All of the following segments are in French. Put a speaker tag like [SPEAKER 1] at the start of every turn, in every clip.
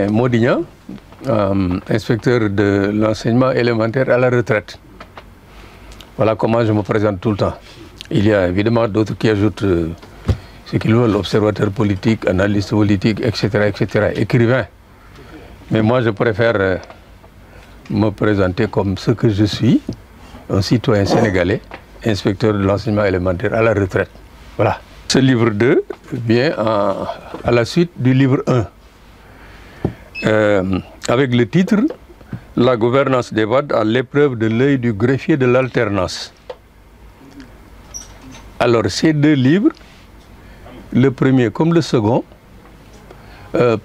[SPEAKER 1] Modignan, inspecteur de l'enseignement élémentaire à la retraite. Voilà comment je me présente tout le temps. Il y a évidemment d'autres qui ajoutent ce qu'ils veulent, observateur politique, analyste politique, etc., etc., écrivain. Mais moi, je préfère me présenter comme ce que je suis, un citoyen sénégalais, inspecteur de l'enseignement élémentaire à la retraite. Voilà. Ce livre 2 vient à la suite du livre 1, avec le titre « La gouvernance des WAD à l'épreuve de l'œil du greffier de l'alternance ». Alors, ces deux livres, le premier comme le second,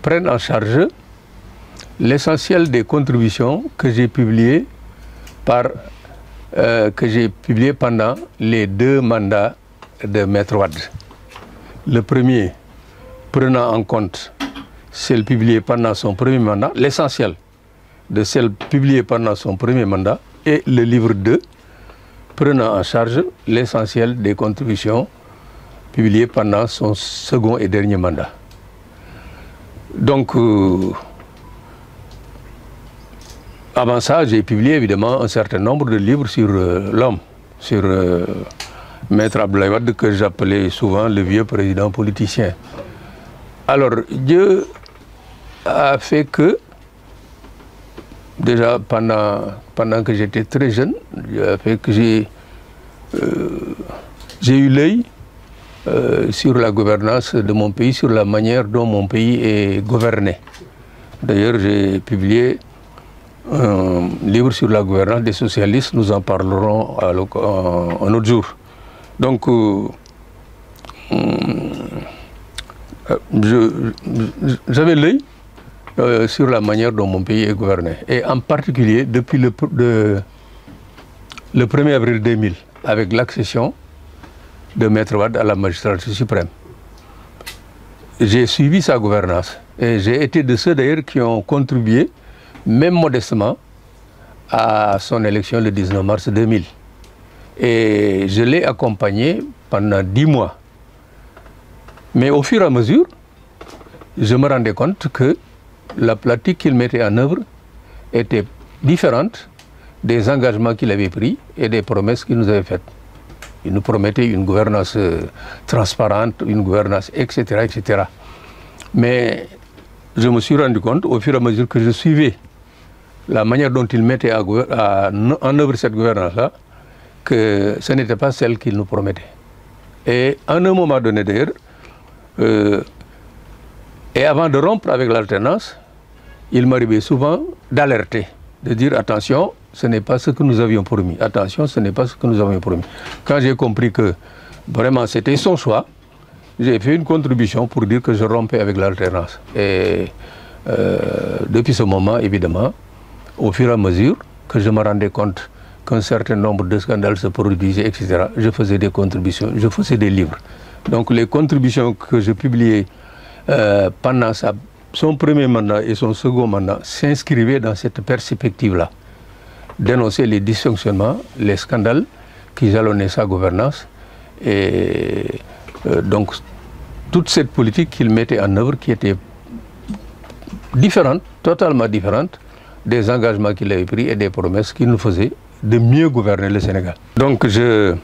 [SPEAKER 1] prennent en charge l'essentiel des contributions que j'ai publiées pendant les 2 mandats de Maître Wade. Le premier prenant en compte celle publiée pendant son premier mandat, l'essentiel de celle publiée pendant son premier mandat, et le livre 2 prenant en charge l'essentiel des contributions publiées pendant son second et dernier mandat. Donc, avant ça, j'ai publié évidemment un certain nombre de livres sur l'homme, sur Maître Abdoulaye Wade, que j'appelais souvent le vieux président politicien. Alors, Dieu a fait que, déjà pendant que j'étais très jeune, Dieu a fait que j'ai eu l'œil sur la gouvernance de mon pays, sur la manière dont mon pays est gouverné. D'ailleurs, j'ai publié un livre sur la gouvernance des socialistes, nous en parlerons un autre jour. Donc, j'avais l'œil sur la manière dont mon pays est gouverné. Et en particulier, depuis le 1er avril 2000, avec l'accession de Maître Wade à la magistrature suprême. J'ai suivi sa gouvernance et j'ai été de ceux d'ailleurs qui ont contribué, même modestement, à son élection le 19 mars 2000. Et je l'ai accompagné pendant 10 mois. Mais au fur et à mesure, je me rendais compte que la pratique qu'il mettait en œuvre était différente des engagements qu'il avait pris et des promesses qu'il nous avait faites. Il nous promettait une gouvernance transparente, une gouvernance, etc., etc. Mais je me suis rendu compte, au fur et à mesure que je suivais la manière dont il mettait en œuvre cette gouvernance-là, que ce n'était pas celle qu'il nous promettait. Et à un moment donné d'ailleurs, et avant de rompre avec l'alternance, il m'arrivait souvent d'alerter, de dire attention, ce n'est pas ce que nous avions promis. Attention, ce n'est pas ce que nous avions promis. Quand j'ai compris que vraiment c'était son choix, j'ai fait une contribution pour dire que je rompais avec l'alternance. Et depuis ce moment, évidemment, au fur et à mesure que je me rendais compte qu'un certain nombre de scandales se produisaient, etc., je faisais des contributions, je faisais des livres. Donc les contributions que je publiais pendant son premier mandat et son second mandat s'inscrivaient dans cette perspective-là. Dénoncer les dysfonctionnements, les scandales qui jalonnaient sa gouvernance et donc toute cette politique qu'il mettait en œuvre qui était différente, totalement différente des engagements qu'il avait pris et des promesses qu'il nous faisait de mieux gouverner le Sénégal. Donc je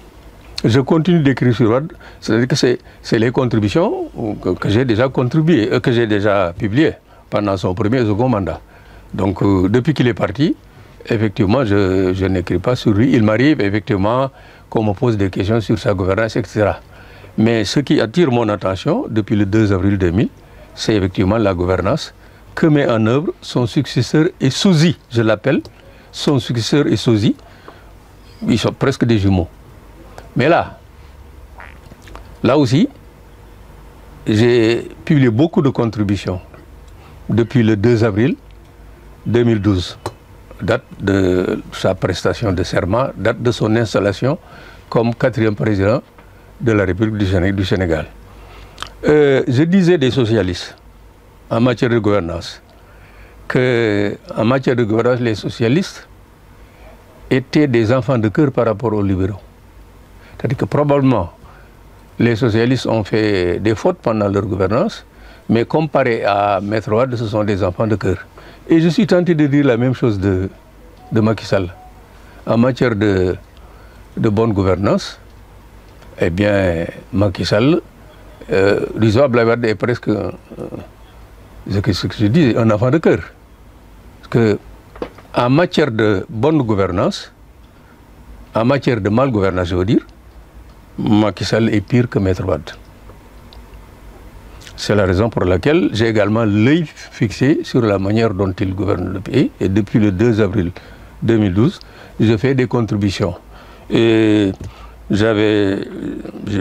[SPEAKER 1] continue d'écrire sur Wade, c'est-à-dire que c'est les contributions que j'ai déjà contribuées, que j'ai déjà publiées pendant son premier et second mandat. Donc depuis qu'il est parti, effectivement, je n'écris pas sur lui. Il m'arrive effectivement qu'on me pose des questions sur sa gouvernance, etc. Mais ce qui attire mon attention depuis le 2 avril 2000, c'est effectivement la gouvernance que met en œuvre son successeur et Souzy, je l'appelle, son successeur et Souzy. Ils sont presque des jumeaux. Mais là aussi, j'ai publié beaucoup de contributions depuis le 2 avril 2012. Date de sa prestation de serment, date de son installation comme 4e président de la République du Sénégal. Je disais des socialistes en matière de gouvernance qu'en matière de gouvernance, les socialistes étaient des enfants de cœur par rapport aux libéraux. C'est-à-dire que probablement les socialistes ont fait des fautes pendant leur gouvernance, Mais comparé à Maître Wade, ce sont des enfants de cœur. Et je suis tenté de dire la même chose de Macky Sall. En matière de bonne gouvernance, eh bien, Macky Sall, disons, Abdoulaye Wade est presque, ce que je dis, un enfant de cœur. Parce que, en matière de bonne gouvernance, en matière de mal gouvernance, je veux dire, Macky Sall est pire que Maître Wade. C'est la raison pour laquelle j'ai également l'œil fixé sur la manière dont il gouverne le pays. Et depuis le 2 avril 2012, je fais des contributions. Et j'ai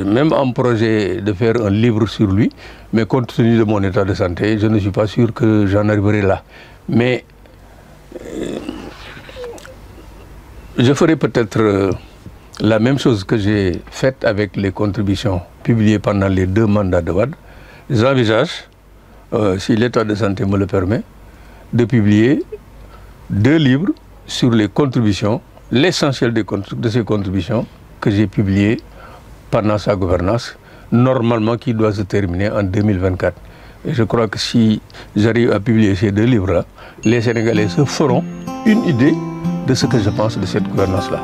[SPEAKER 1] même un projet de faire un livre sur lui, mais compte tenu de mon état de santé, je ne suis pas sûr que j'en arriverai là. Mais je ferai peut-être la même chose que j'ai faite avec les contributions publiées pendant les 2 mandats de Wade. J'envisage, si l'état de santé me le permet, de publier 2 livres sur les contributions, l'essentiel de ces contributions que j'ai publiées pendant sa gouvernance, normalement qui doit se terminer en 2024. Et je crois que si j'arrive à publier ces 2 livres-là, les Sénégalais se feront une idée de ce que je pense de cette gouvernance-là.